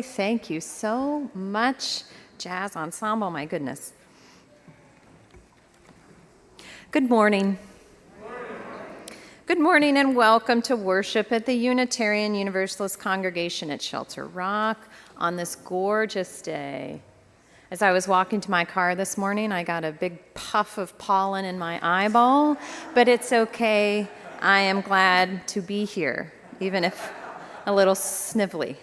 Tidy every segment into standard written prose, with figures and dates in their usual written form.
thank you so much, Jazz Ensemble, my goodness. Good morning. Good morning and welcome to worship at the Unitarian Universalist congregation at Shelter Rock on this gorgeous day. As I was walking to my car this morning, I got a big puff of pollen in my eyeball, but it's okay. I am glad to be here, even if a little snivelly.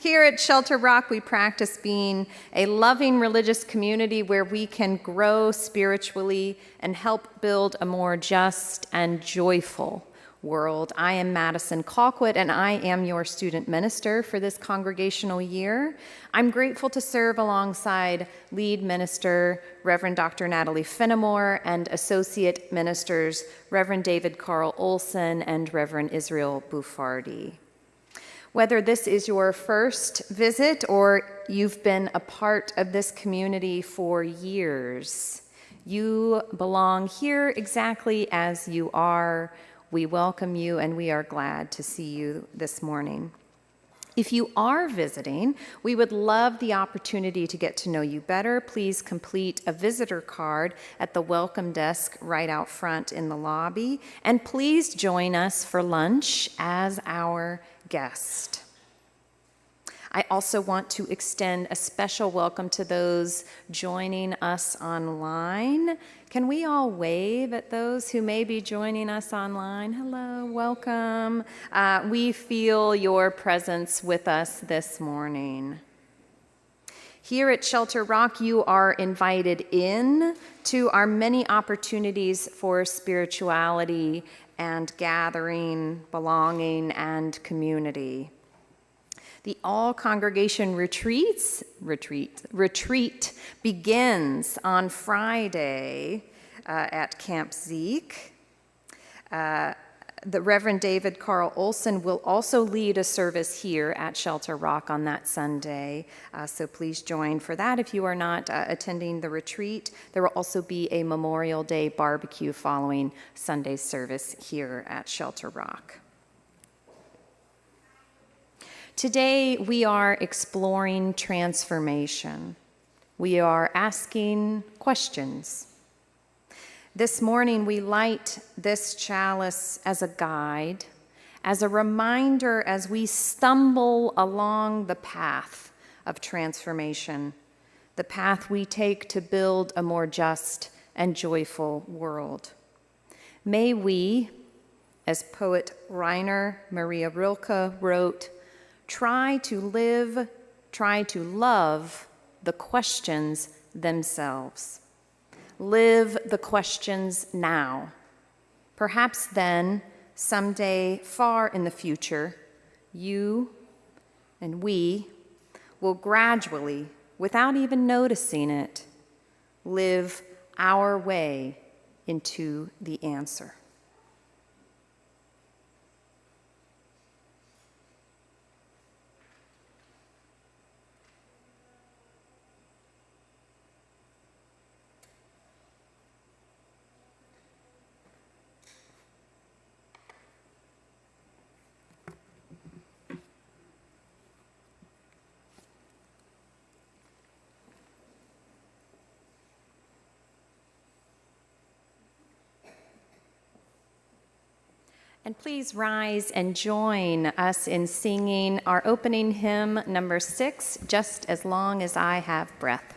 Here at Shelter Rock, we practice being a loving religious community where we can grow spiritually and help build a more just and joyful world. I am Madison Colquitt, and I am your student minister for this congregational year. I'm grateful to serve alongside lead minister Reverend Dr. Natalie Fenimore and associate ministers Reverend David Carl Olson and Reverend Israel Buffardi. Whether this is your first visit or you've been a part of this community for years, you belong here exactly as you are. We welcome you and we are glad to see you this morning. If you are visiting, we would love the opportunity to get to know you better. Please complete a visitor card at the welcome desk right out front in the lobby. And please join us for lunch as our guest. I also want to extend a special welcome to those joining us online. Can we all wave at those who may be joining us online? Hello, welcome. We feel your presence with us this morning. Here at Shelter Rock, you are invited in to our many opportunities for spirituality and gathering, belonging, and community. The all-congregation retreat begins on Friday at Camp Zeke. The Reverend David Carl Olson will also lead a service here at Shelter Rock on that Sunday, so please join for that if you are not attending the retreat. There will also be a Memorial Day barbecue following Sunday's service here at Shelter Rock. Today, we are exploring transformation. We are asking questions. This morning, we light this chalice as a guide, as a reminder as we stumble along the path of transformation, the path we take to build a more just and joyful world. May we, as poet Rainer Maria Rilke wrote, try to love the questions themselves. Live the questions now. Perhaps then, someday far in the future, you and we will gradually, without even noticing it, live our way into the answer. And please rise and join us in singing our opening hymn, number 6, Just as Long as I Have Breath.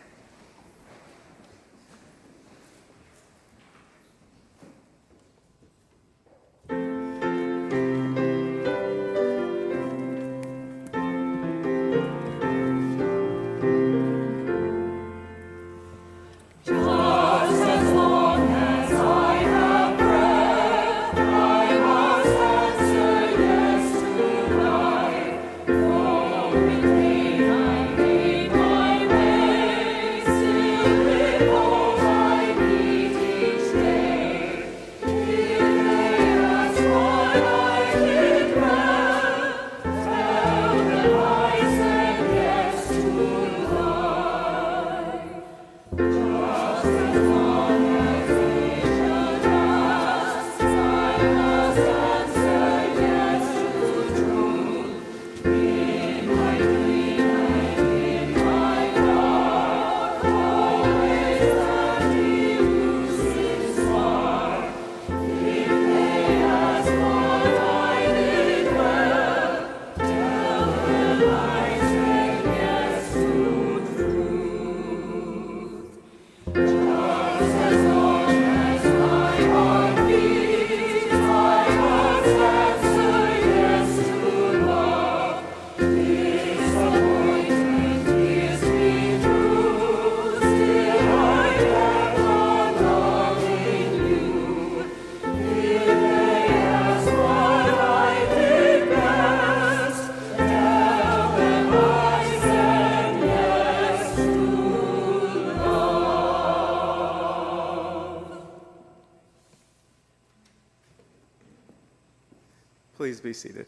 Please be seated.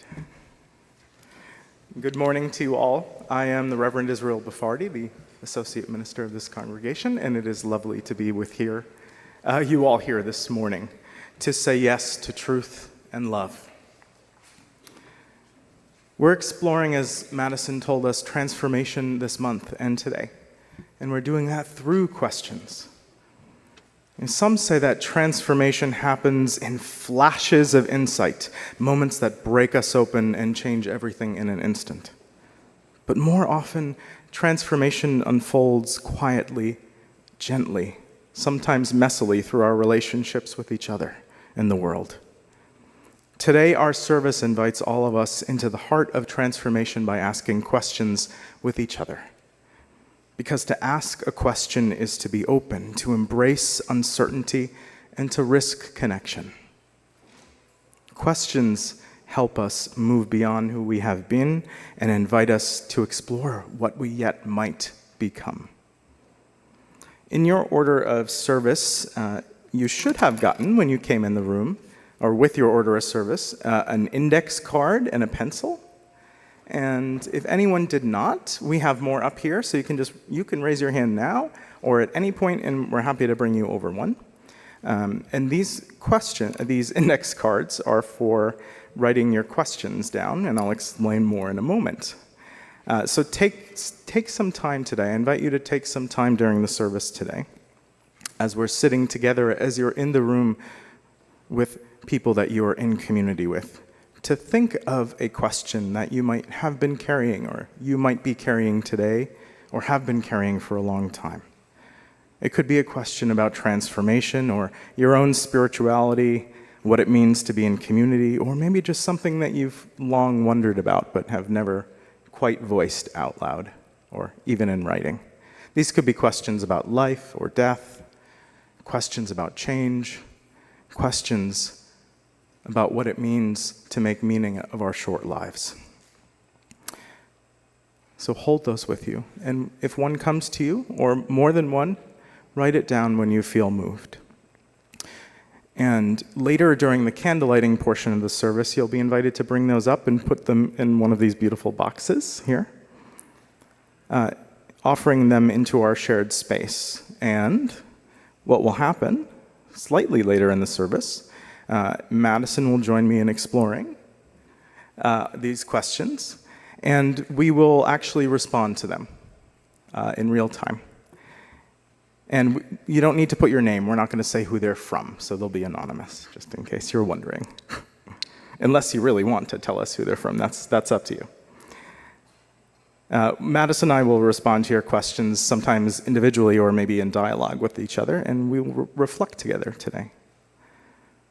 Good morning to you all. I am the Reverend Israel Buffardi, the Associate Minister of this congregation, and it is lovely to be with you all here this morning to say yes to truth and love. We're exploring, as Madison told us, transformation this month and today, and we're doing that through questions. And some say that transformation happens in flashes of insight, moments that break us open and change everything in an instant. But more often, transformation unfolds quietly, gently, sometimes messily through our relationships with each other and the world. Today, our service invites all of us into the heart of transformation by asking questions with each other. Because to ask a question is to be open, to embrace uncertainty, and to risk connection. Questions help us move beyond who we have been and invite us to explore what we yet might become. In your order of service, you should have gotten, when you came in the room, or with your order of service, an index card and a pencil. And if anyone did not, we have more up here, so you can raise your hand now or at any point, and we're happy to bring you over one. And these index cards are for writing your questions down, and I'll explain more in a moment. So take some time today. I invite you to take some time during the service today, as we're sitting together, as you're in the room with people that you are in community with, to think of a question that you might have been carrying, or you might be carrying today, or have been carrying for a long time. It could be a question about transformation, or your own spirituality, what it means to be in community, or maybe just something that you've long wondered about but have never quite voiced out loud, or even in writing. These could be questions about life or death, questions about change, questions about what it means to make meaning of our short lives. So hold those with you. And if one comes to you, or more than one, write it down when you feel moved. And later during the candlelighting portion of the service, you'll be invited to bring those up and put them in one of these beautiful boxes here, offering them into our shared space. And what will happen slightly later in the service, Madison will join me in exploring these questions, and we will actually respond to them in real time. And you don't need to put your name. We're not going to say who they're from, so they'll be anonymous, just in case you're wondering. Unless you really want to tell us who they're from, that's up to you. Madison and I will respond to your questions, sometimes individually or maybe in dialogue with each other, and we will reflect together today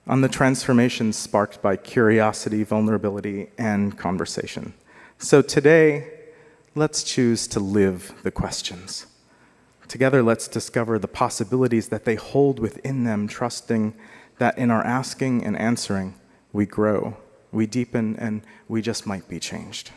on the transformation sparked by curiosity, vulnerability, and conversation. So today, let's choose to live the questions. Together, let's discover the possibilities that they hold within them, trusting that in our asking and answering, we grow, we deepen, and we just might be changed.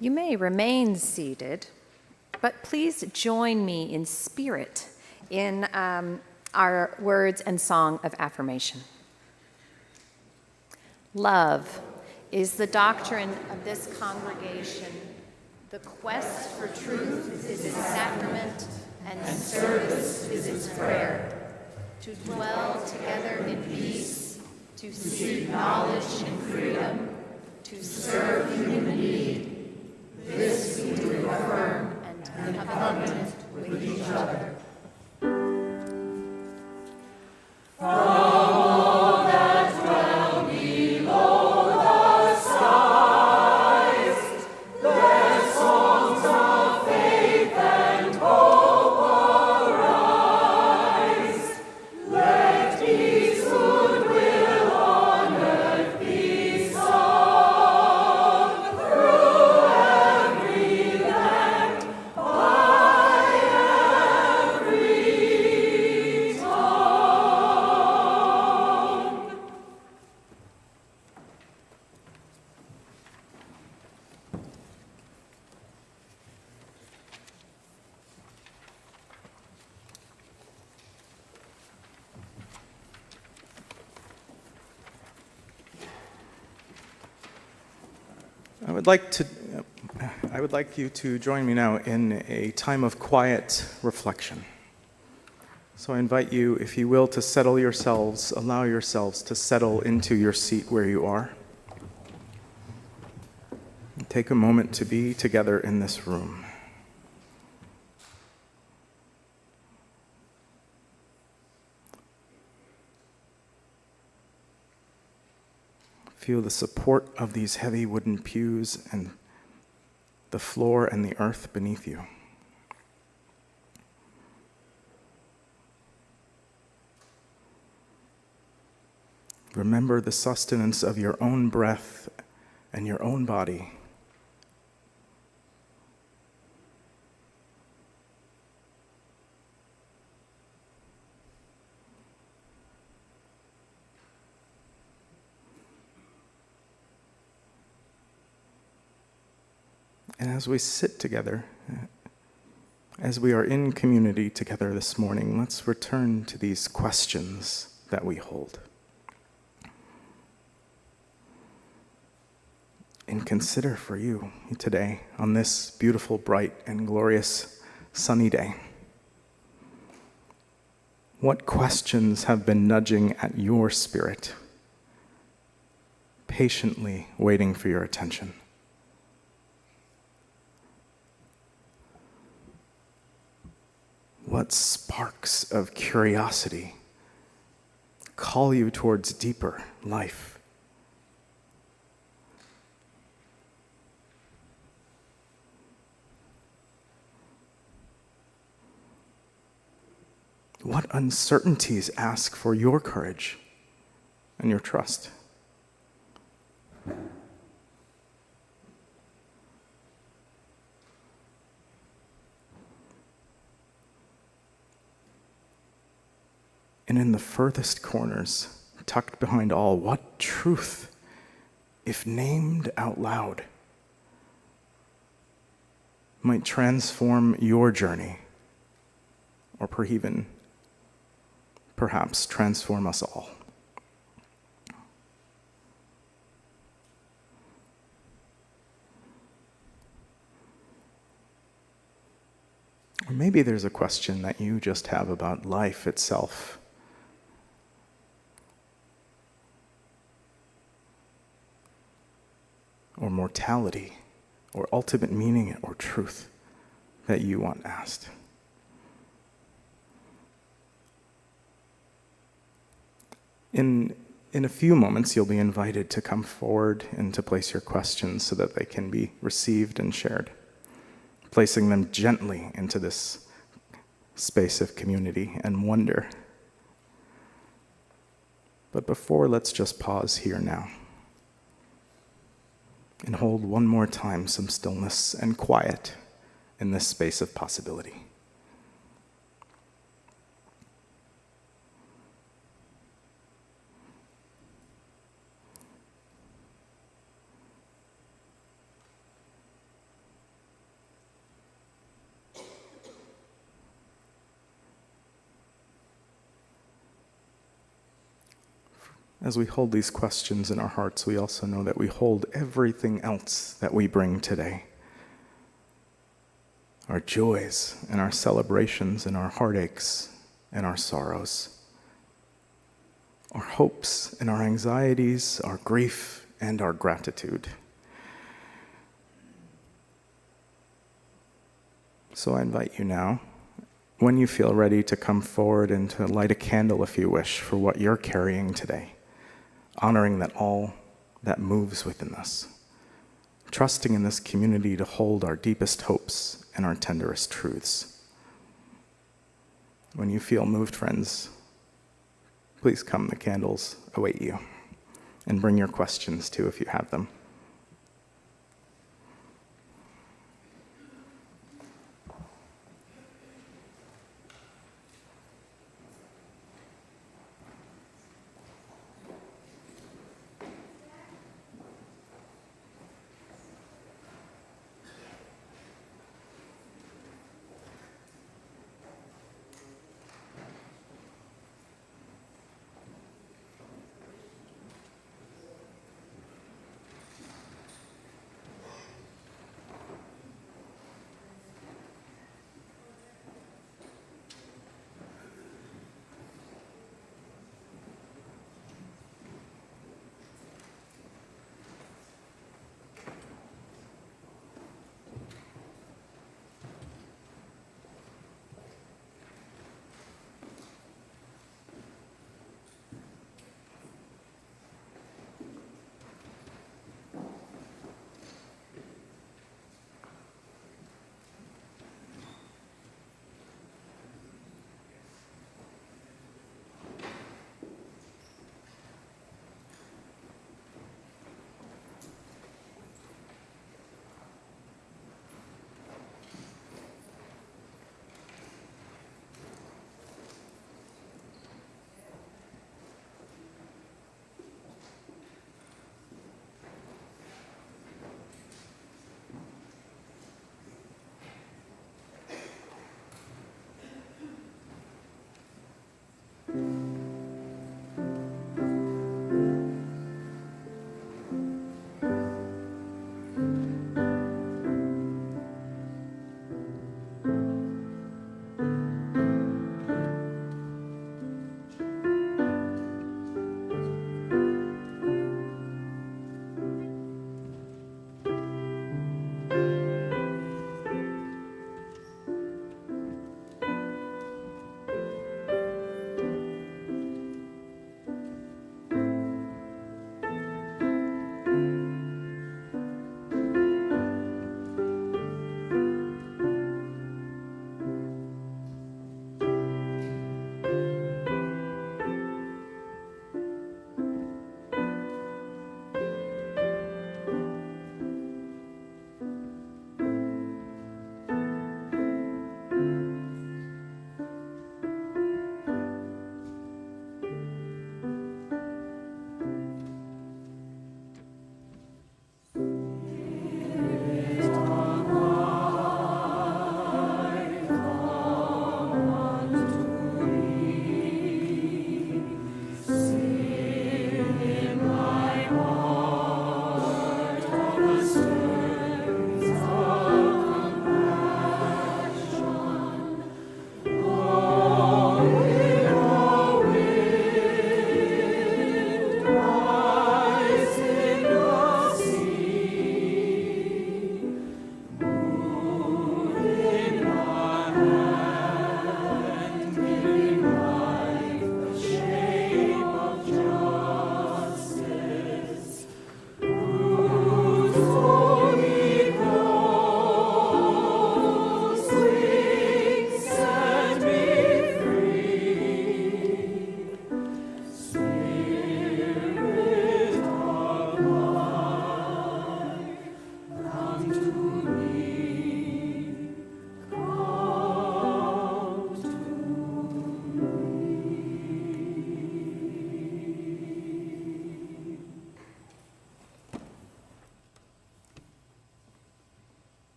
You may remain seated, but please join me in spirit in our words and song of affirmation. Love is the doctrine of this congregation. The quest for truth is its sacrament, and service is its prayer. To dwell together in peace, to seek knowledge and freedom, to serve human need. This we do affirm and covenant with each other. I would like you to join me now in a time of quiet reflection. So I invite you, if you will, to settle yourselves, allow yourselves to settle into your seat where you are. And take a moment to be together in this room. Feel the support of these heavy wooden pews and the floor and the earth beneath you. Remember the sustenance of your own breath and your own body. And as we sit together, as we are in community together this morning, let's return to these questions that we hold. And consider for you today, on this beautiful, bright, and glorious sunny day, what questions have been nudging at your spirit, patiently waiting for your attention? What sparks of curiosity call you towards deeper life? What uncertainties ask for your courage and your trust? And in the furthest corners, tucked behind all, what truth, if named out loud, might transform your journey, or perhaps transform us all. Or maybe there's a question that you just have about life itself. Or mortality, or ultimate meaning, or truth that you want asked. In a few moments, you'll be invited to come forward and to place your questions so that they can be received and shared, placing them gently into this space of community and wonder. But before, let's just pause here now and hold one more time some stillness and quiet in this space of possibility. As we hold these questions in our hearts, we also know that we hold everything else that we bring today. Our joys and our celebrations and our heartaches and our sorrows. Our hopes and our anxieties, our grief and our gratitude. So I invite you now, when you feel ready, to come forward and to light a candle if you wish for what you're carrying today. Honoring that all that moves within us, trusting in this community to hold our deepest hopes and our tenderest truths. When you feel moved, friends, please come, the candles await you, and bring your questions too if you have them.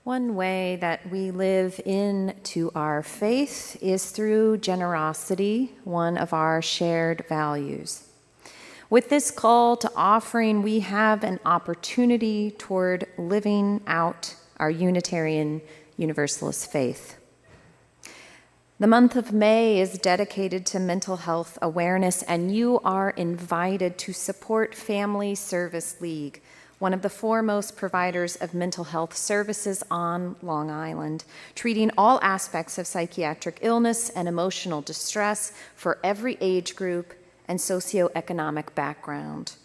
One way that we live into our faith is through generosity, one of our shared values. With this call to offering, we have an opportunity toward living out our Unitarian Universalist faith. The month of May is dedicated to mental health awareness, and you are invited to support Family Service League, one of the foremost providers of mental health services on Long Island, treating all aspects of psychiatric illness and emotional distress for every age group and socioeconomic background.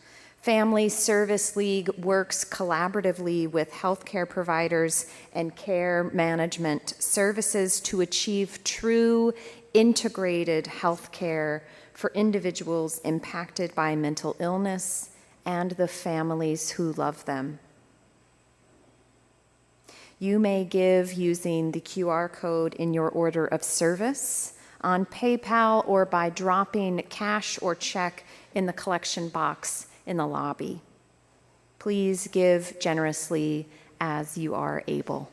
Family Service League works collaboratively with healthcare providers and care management services to achieve true integrated healthcare for individuals impacted by mental illness and the families who love them. You may give using the QR code in your order of service, on PayPal, or by dropping cash or check in the collection box in the lobby. Please give generously as you are able.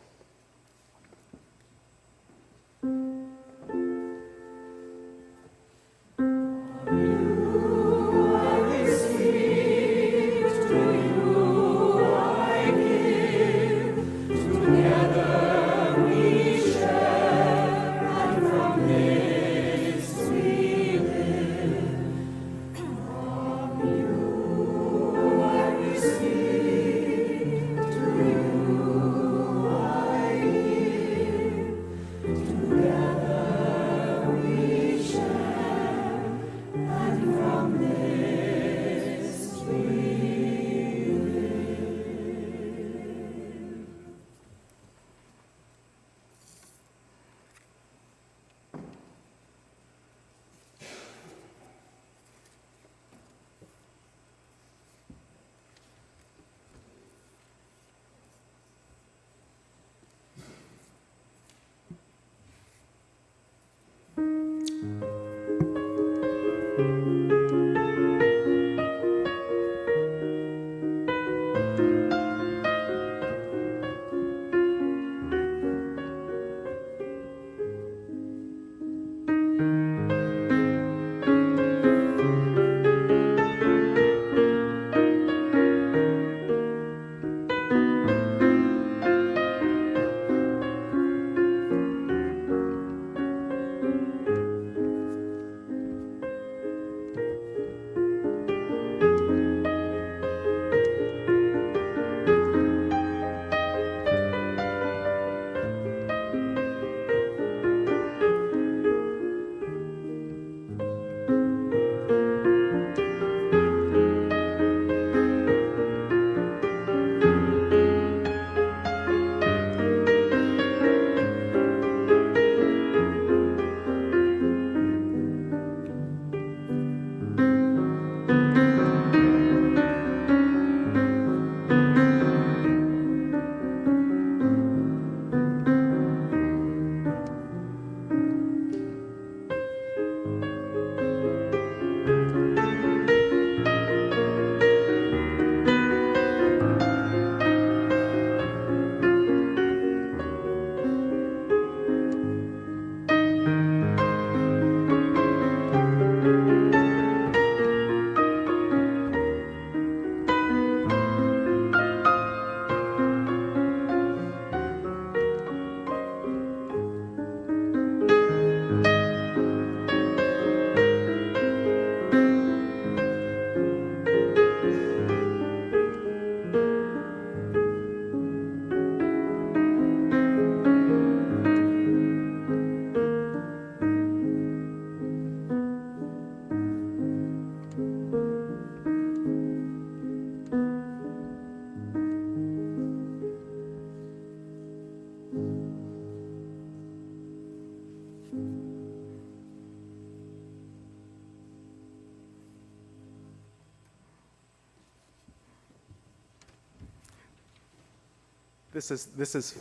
This is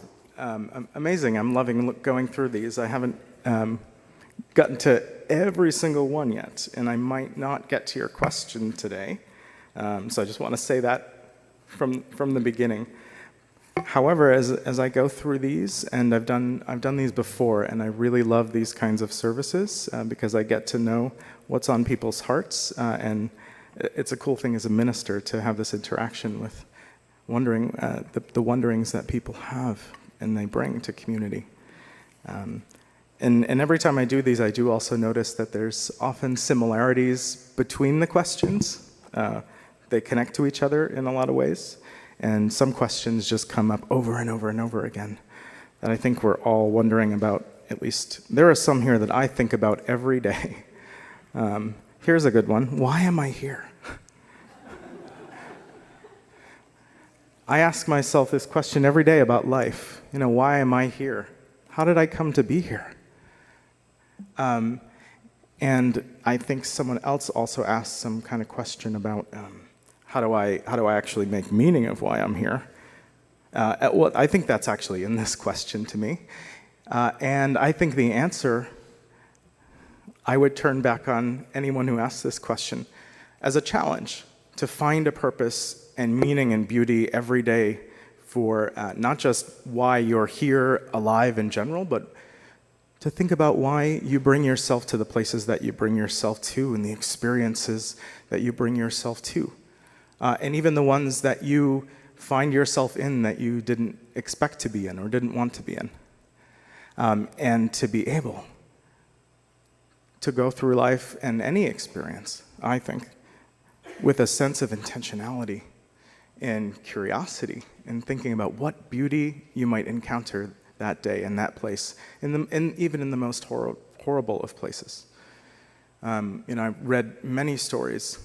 amazing. I'm loving going through these. I haven't gotten to every single one yet, and I might not get to your question today. So I just want to say that from the beginning. However, as I go through these, and I've done these before, and I really love these kinds of services because I get to know what's on people's hearts, and it's a cool thing as a minister to have this interaction with the wonderings that people have and they bring to community. And every time I do these, I do also notice that there's often similarities between the questions. They connect to each other in a lot of ways. And some questions just come up over and over and over again that I think we're all wondering about. At least there are some here that I think about every day. Here's a good one. Why am I here? I ask myself this question every day about life. Why am I here? How did I come to be here? And I think someone else also asked some kind of question about how do I actually make meaning of why I'm here? Well, I think that's actually in this question to me. And I think the answer, I would turn back on anyone who asks this question as a challenge to find a purpose and meaning and beauty every day for not just why you're here alive in general, but to think about why you bring yourself to the places that you bring yourself to and the experiences that you bring yourself to. And even the ones that you find yourself in that you didn't expect to be in or didn't want to be in. And to be able to go through life and any experience, I think, with a sense of intentionality and curiosity and thinking about what beauty you might encounter that day in that place, even in the most horrible of places. I've read many stories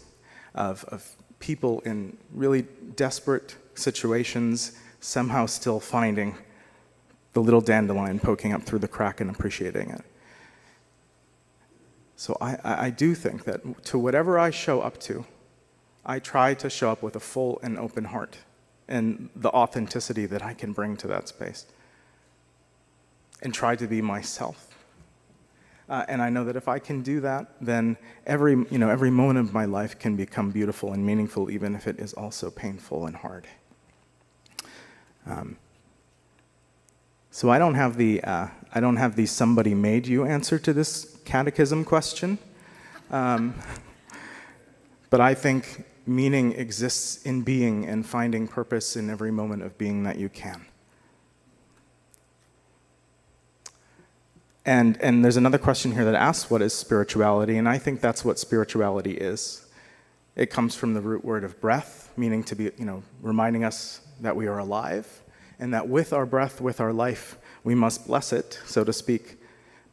of people in really desperate situations somehow still finding the little dandelion poking up through the crack and appreciating it. So I do think that to whatever I show up to, I try to show up with a full and open heart and the authenticity that I can bring to that space and try to be myself. And I know that if I can do that, then every moment of my life can become beautiful and meaningful, even if it is also painful and hard. So I don't have the somebody made you answer to this catechism question, but I think meaning exists in being and finding purpose in every moment of being that you can. And there's another question here that asks, what is spirituality? And I think that's what spirituality is. It comes from the root word of breath, meaning to be, reminding us that we are alive, and that with our breath, with our life, we must bless it, so to speak,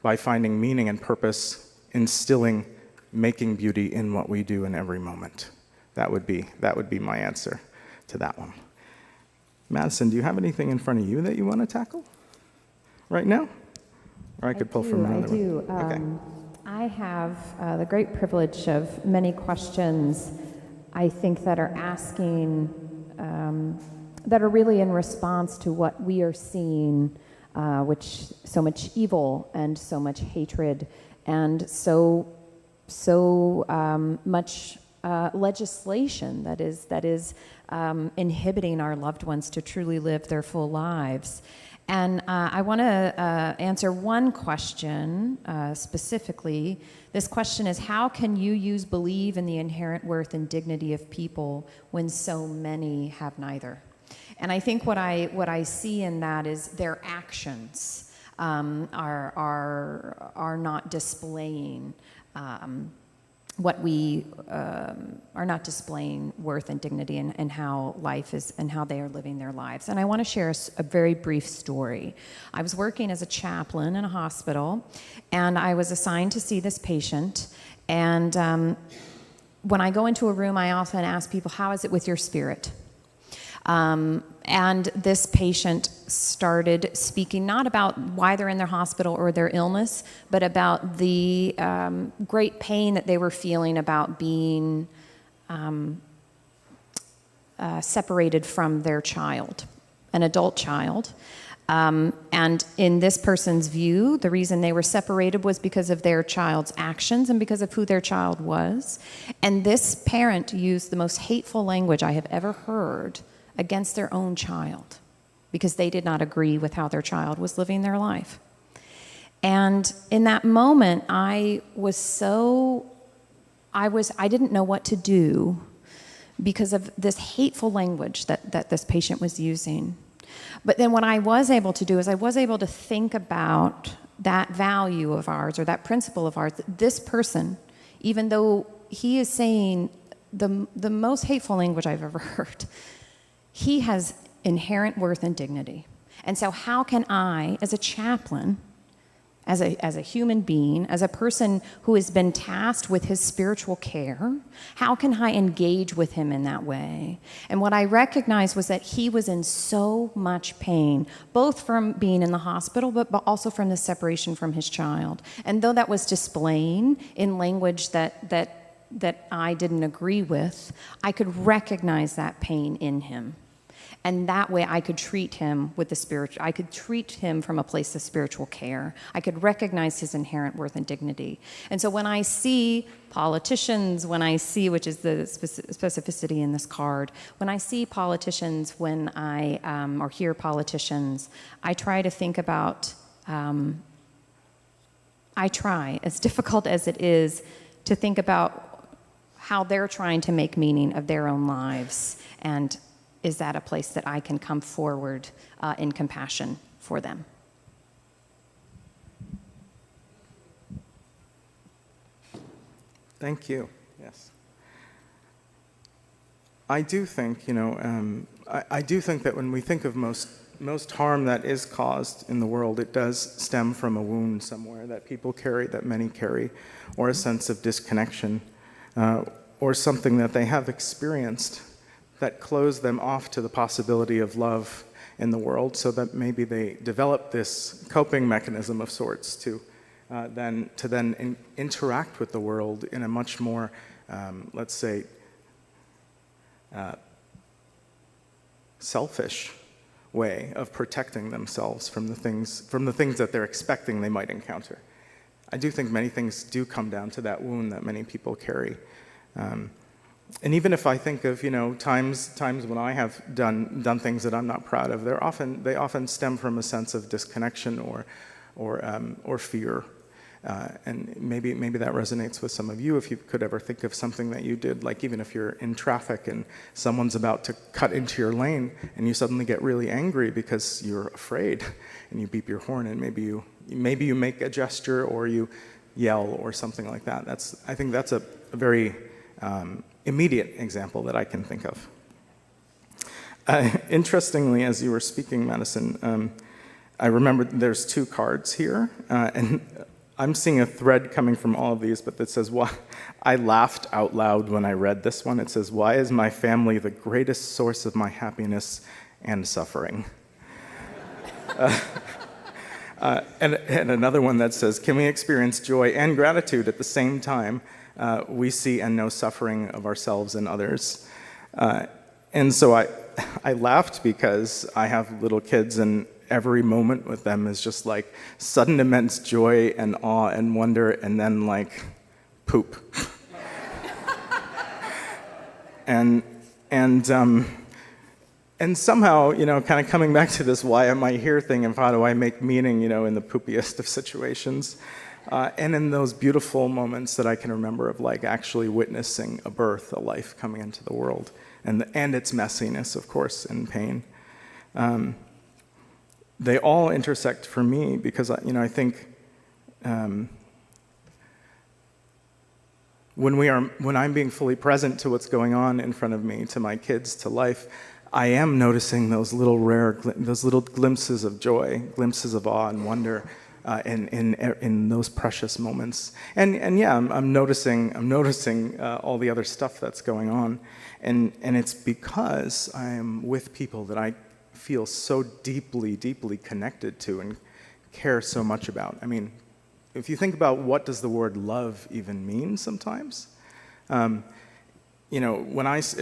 by finding meaning and purpose, instilling, making beauty in what we do in every moment. That would be my answer to that one. Madison, do you have anything in front of you that you want to tackle right now? Or I could pull from another one. I do. I have the great privilege of many questions, I think, that are asking, that are really in response to what we are seeing, which so much evil and so much hatred and so much legislation that is inhibiting our loved ones to truly live their full lives. And I want to answer one question specifically. This question is, how can you believe in the inherent worth and dignity of people when so many have neither? And I think what I see in that is their actions are not displaying what we are not displaying worth and dignity and how life is and how they are living their lives. And I want to share a very brief story. I was working as a chaplain in a hospital, and I was assigned to see this patient. And when I go into a room, I often ask people, how is it with your spirit? And this patient started speaking not about why they're in their hospital or their illness, but about the great pain that they were feeling about being separated from their child, an adult child. And in this person's view, the reason they were separated was because of their child's actions and because of who their child was. And this parent used the most hateful language I have ever heard against their own child. because they did not agree with how their child was living their life. And in that moment, I didn't know what to do because of this hateful language that this patient was using. But then what I was able to do is I was able to think about that value of ours, or that principle of ours. This person, even though he is saying the most hateful language I've ever heard, he has inherent worth and dignity. And so how can I, as a chaplain, as a human being, as a person who has been tasked with his spiritual care, how can I engage with him in that way? And what I recognized was that he was in so much pain, both from being in the hospital, but also from the separation from his child. And though that was displaying in language that I didn't agree with, I could recognize that pain in him. And that way I could treat him with I could treat him from a place of spiritual care. I could recognize his inherent worth and dignity. And so when I see politicians, which is the specificity in this card, when I see politicians, or hear politicians, I try to think about, as difficult as it is, to think about how they're trying to make meaning of their own lives, and is that a place that I can come forward in compassion for them? Thank you. Yes. I do think, I do think that when we think of most harm that is caused in the world, it does stem from a wound somewhere that people carry, that many carry, or a sense of disconnection, or something that they have experienced that close them off to the possibility of love in the world, so that maybe they develop this coping mechanism of sorts to then interact with the world in a much more, let's say, selfish way of protecting themselves from the things that they're expecting they might encounter. I do think many things do come down to that wound that many people carry. And even if I think of, times when I have done things that I'm not proud of, they often stem from a sense of disconnection or fear. And maybe that resonates with some of you, if you could ever think of something that you did, like even if you're in traffic and someone's about to cut into your lane and you suddenly get really angry because you're afraid and you beep your horn, and maybe you make a gesture or you yell or something like that. I think that's a very immediate example that I can think of. Interestingly, as you were speaking, Madison, I remember there's two cards here, and I'm seeing a thread coming from all of these, but that says, "Why?" I laughed out loud when I read this one. It says, "Why is my family the greatest source of my happiness and suffering?" And another one that says, "Can we experience joy and gratitude at the same time? We see and know suffering of ourselves and others." And so I laughed because I have little kids, and every moment with them is just like sudden immense joy and awe and wonder, and then like poop. And somehow, kind of coming back to this "why am I here" thing of how do I make meaning, in the poopiest of situations. And in those beautiful moments that I can remember of like actually witnessing a birth, a life coming into the world, and its messiness, of course, and pain. They all intersect for me because, I think when I'm being fully present to what's going on in front of me, to my kids, to life, I am noticing those little glimpses of joy, glimpses of awe and wonder, in those precious moments, and yeah, I'm noticing all the other stuff that's going on, and it's because I am with people that I feel so deeply connected to and care so much about. I mean, if you think about what does the word love even mean, sometimes, if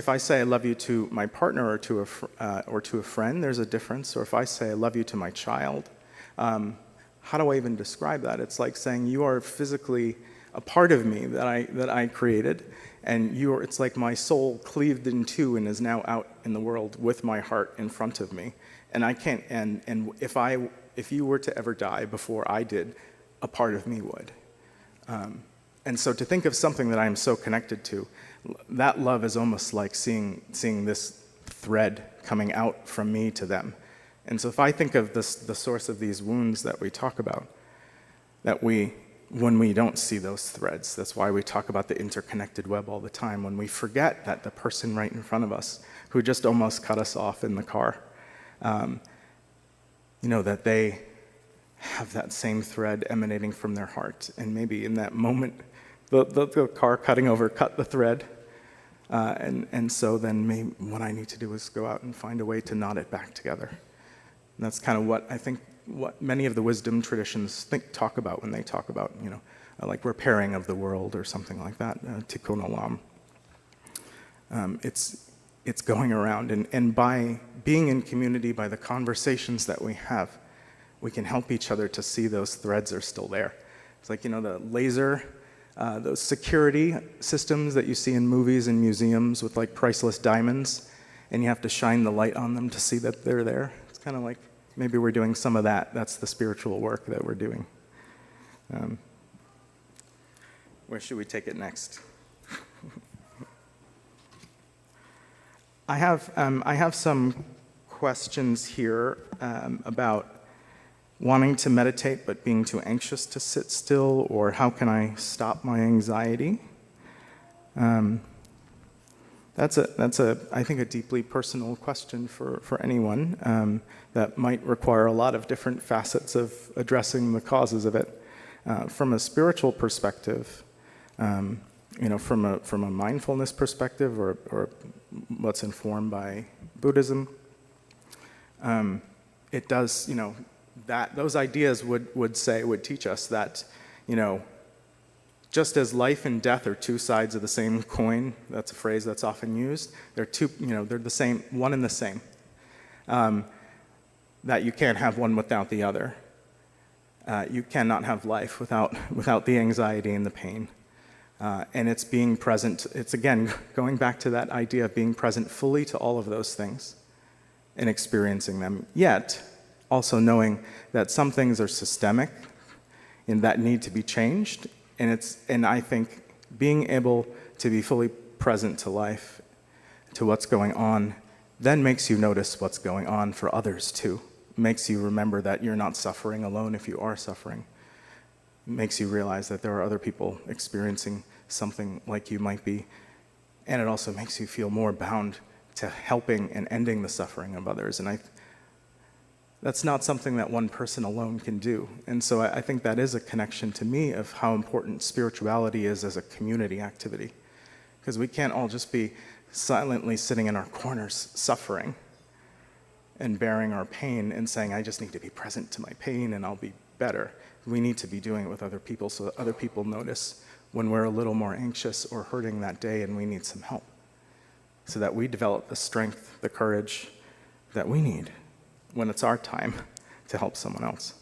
I say I love you to my partner or to a friend, there's a difference. Or if I say I love you to my child. How do I even describe that? It's like saying you are physically a part of me that I created, and it's like my soul cleaved in two and is now out in the world with my heart in front of me. And I can't, and if you were to ever die before I did, a part of me would. And so to think of something that I am so connected to, that love is almost like seeing this thread coming out from me to them. And so if I think of the source of these wounds that we talk about, when we don't see those threads, that's why we talk about the interconnected web all the time, when we forget that the person right in front of us who just almost cut us off in the car, that they have that same thread emanating from their heart. And maybe in that moment, the car cutting over cut the thread. And so then maybe what I need to do is go out and find a way to knot it back together. And that's kind of what I think, what many of the wisdom traditions talk about when they talk about, like repairing of the world or something like that, tikkun olam. It's going around, and by being in community, by the conversations that we have, we can help each other to see those threads are still there. It's like, the laser, those security systems that you see in movies and museums with like priceless diamonds, and you have to shine the light on them to see that they're there. It's kind of like maybe we're doing some of that. That's the spiritual work that we're doing. Where should we take it next? I have some questions here about wanting to meditate but being too anxious to sit still, or how can I stop my anxiety? That's I think a deeply personal question for anyone that might require a lot of different facets of addressing the causes of it. From a spiritual perspective, from a mindfulness perspective, or what's informed by Buddhism, it does, that those ideas would teach us that, just as life and death are two sides of the same coin, that's a phrase that's often used, they're the same, one and the same. That you can't have one without the other. You cannot have life without the anxiety and the pain. And it's being present, it's again going back to that idea of being present fully to all of those things and experiencing them, yet also knowing that some things are systemic and that need to be changed. And I think being able to be fully present to life, to what's going on, then makes you notice what's going on for others too. Makes you remember that you're not suffering alone if you are suffering. Makes you realize that there are other people experiencing something like you might be. And it also makes you feel more bound to helping and ending the suffering of others. And that's not something that one person alone can do. And so I think that is a connection to me of how important spirituality is as a community activity. Because we can't all just be silently sitting in our corners suffering and bearing our pain and saying, I just need to be present to my pain and I'll be better. We need to be doing it with other people so that other people notice when we're a little more anxious or hurting that day and we need some help, so that we develop the strength, the courage that we need when it's our time to help someone else.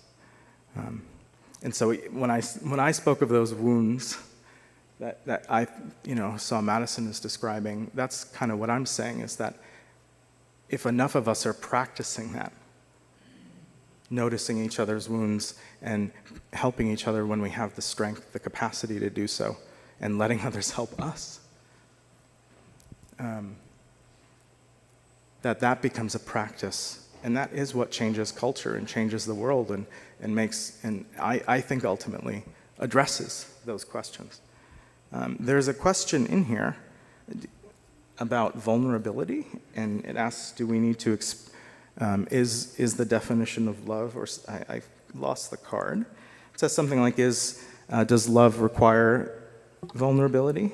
And so when I spoke of those wounds that I saw Madison is describing, that's kind of what I'm saying, is that if enough of us are practicing that, noticing each other's wounds and helping each other when we have the strength, the capacity to do so, and letting others help us, that becomes a practice. And that is what changes culture and changes the world and makes, and I think ultimately addresses those questions. There's a question in here about vulnerability, and it asks, do we need to, is the definition of love, or I lost the card. It says something like, does love require vulnerability?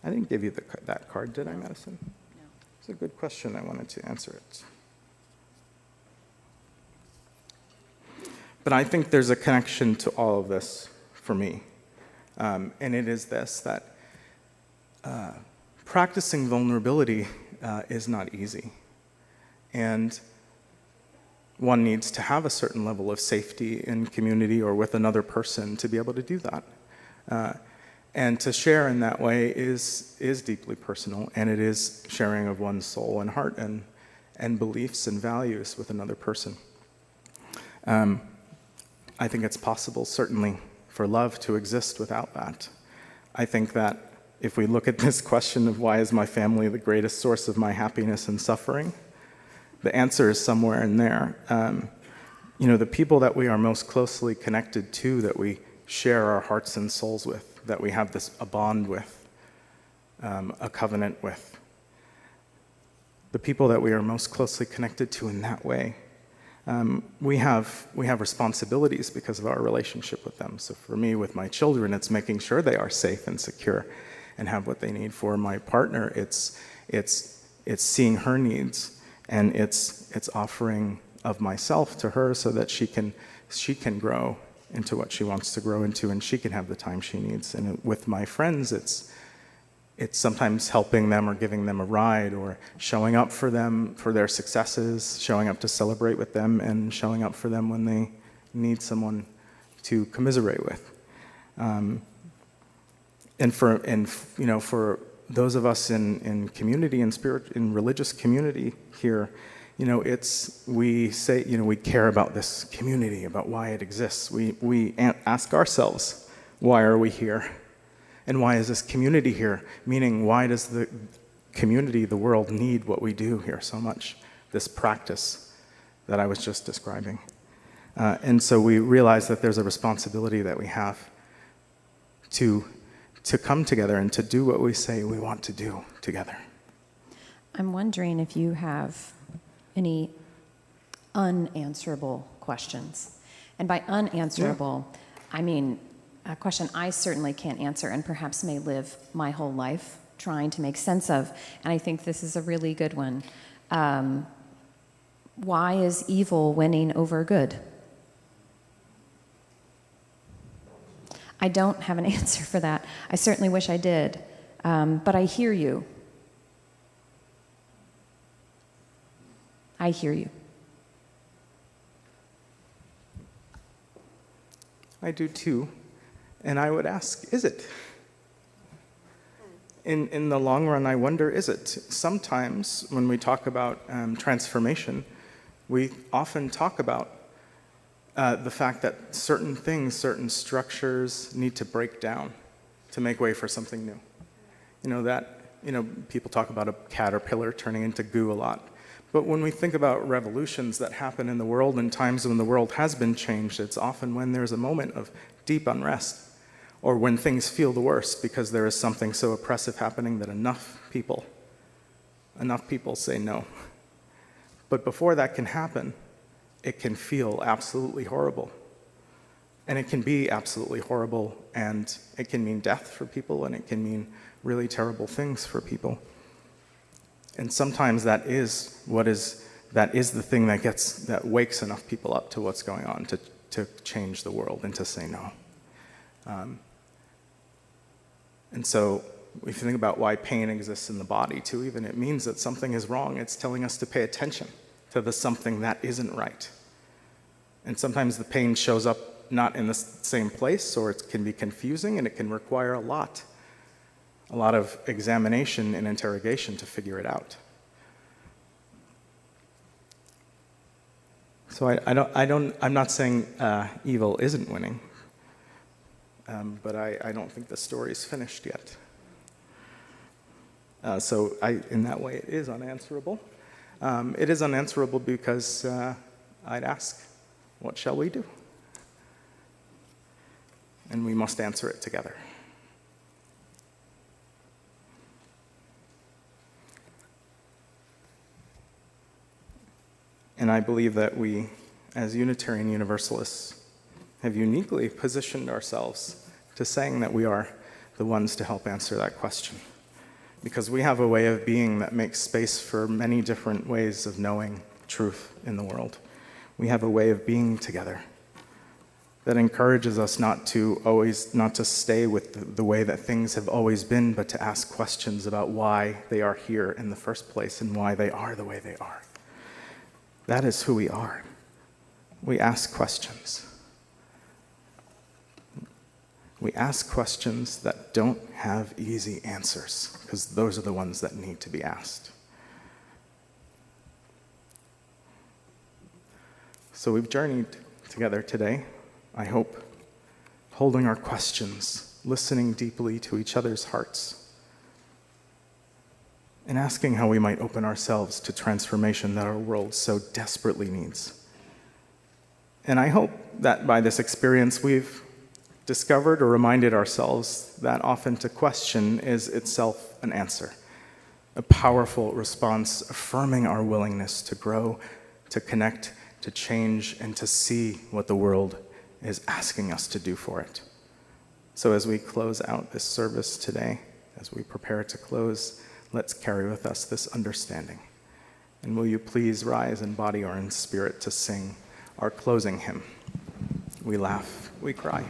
I didn't give you that card, did I, Madison? No. It's a good question. I wanted to answer it. But I think there's a connection to all of this for me. And it is this, that practicing vulnerability is not easy. And one needs to have a certain level of safety in community or with another person to be able to do that. And to share in that way is deeply personal, and it is sharing of one's soul and heart and beliefs and values with another person. I think it's possible, certainly, for love to exist without that. I think that if we look at this question of why is my family the greatest source of my happiness and suffering, the answer is somewhere in there. The people that we are most closely connected to, that we share our hearts and souls with, that we have a bond with, a covenant with, the people that we are most closely connected to in that way, we have responsibilities because of our relationship with them. So for me, with my children, it's making sure they are safe and secure and have what they need. For my partner, it's seeing her needs, and it's offering of myself to her so that she can grow into what she wants to grow into, and she can have the time she needs. And with my friends, it's sometimes helping them or giving them a ride, or showing up for them for their successes, showing up to celebrate with them, and showing up for them when they need someone to commiserate with. And for those of us in community and in religious community here, we say, we care about this community, about why it exists. We ask ourselves, why are we here? And why is this community here? Meaning, why does the community, the world, need what we do here so much? This practice that I was just describing. And so we realize that there's a responsibility that we have to come together and to do what we say we want to do together. I'm wondering if you have any unanswerable questions. And by unanswerable, I mean a question I certainly can't answer and perhaps may live my whole life trying to make sense of. And I think this is a really good one. Why is evil winning over good? I don't have an answer for that. I certainly wish I did. But I hear you. I hear you. I do too. And I would ask, is it? In the long run, I wonder, is it? Sometimes when we talk about transformation, we often talk about the fact that certain things, certain structures need to break down to make way for something new. People talk about a caterpillar turning into goo a lot. But when we think about revolutions that happen in the world and times when the world has been changed, it's often when there's a moment of deep unrest, or when things feel the worst because there is something so oppressive happening that enough people say no. But before that can happen, it can feel absolutely horrible. And it can be absolutely horrible, and it can mean death for people, and it can mean really terrible things for people. And sometimes that is the thing that wakes enough people up to what's going on to change the world and to say no. And so if you think about why pain exists in the body too, even, it means that something is wrong. It's telling us to pay attention to the something that isn't right. And sometimes the pain shows up not in the same place, or it can be confusing, and it can require a lot of examination and interrogation to figure it out. So I'm not saying evil isn't winning, but I don't think the story's finished yet. So in that way, it is unanswerable. It is unanswerable because I'd ask, what shall we do? And we must answer it together. And I believe that we, as Unitarian Universalists, have uniquely positioned ourselves to saying that we are the ones to help answer that question. Because we have a way of being that makes space for many different ways of knowing truth in the world. We have a way of being together that encourages us not to stay with the way that things have always been, but to ask questions about why they are here in the first place and why they are the way they are. That is who we are. We ask questions. We ask questions that don't have easy answers, because those are the ones that need to be asked. So we've journeyed together today, I hope, holding our questions, listening deeply to each other's hearts, and asking how we might open ourselves to transformation that our world so desperately needs. And I hope that by this experience we've discovered or reminded ourselves that often to question is itself an answer, a powerful response affirming our willingness to grow, to connect, to change, and to see what the world is asking us to do for it. So as we close out this service today, as we prepare to close, let's carry with us this understanding. And will you please rise in body or in spirit to sing our closing hymn? We laugh, we cry.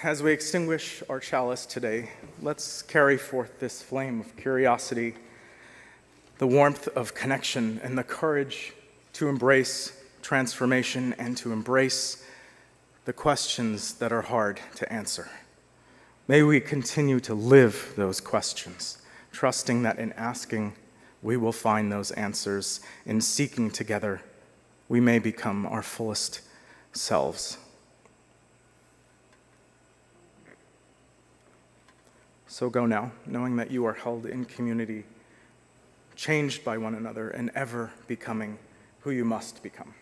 As we extinguish our chalice today, let's carry forth this flame of curiosity, the warmth of connection, and the courage to embrace transformation and to embrace the questions that are hard to answer. May we continue to live those questions, trusting that in asking, we will find those answers. In seeking together, we may become our fullest selves. So go now, knowing that you are held in community, changed by one another, and ever becoming who you must become.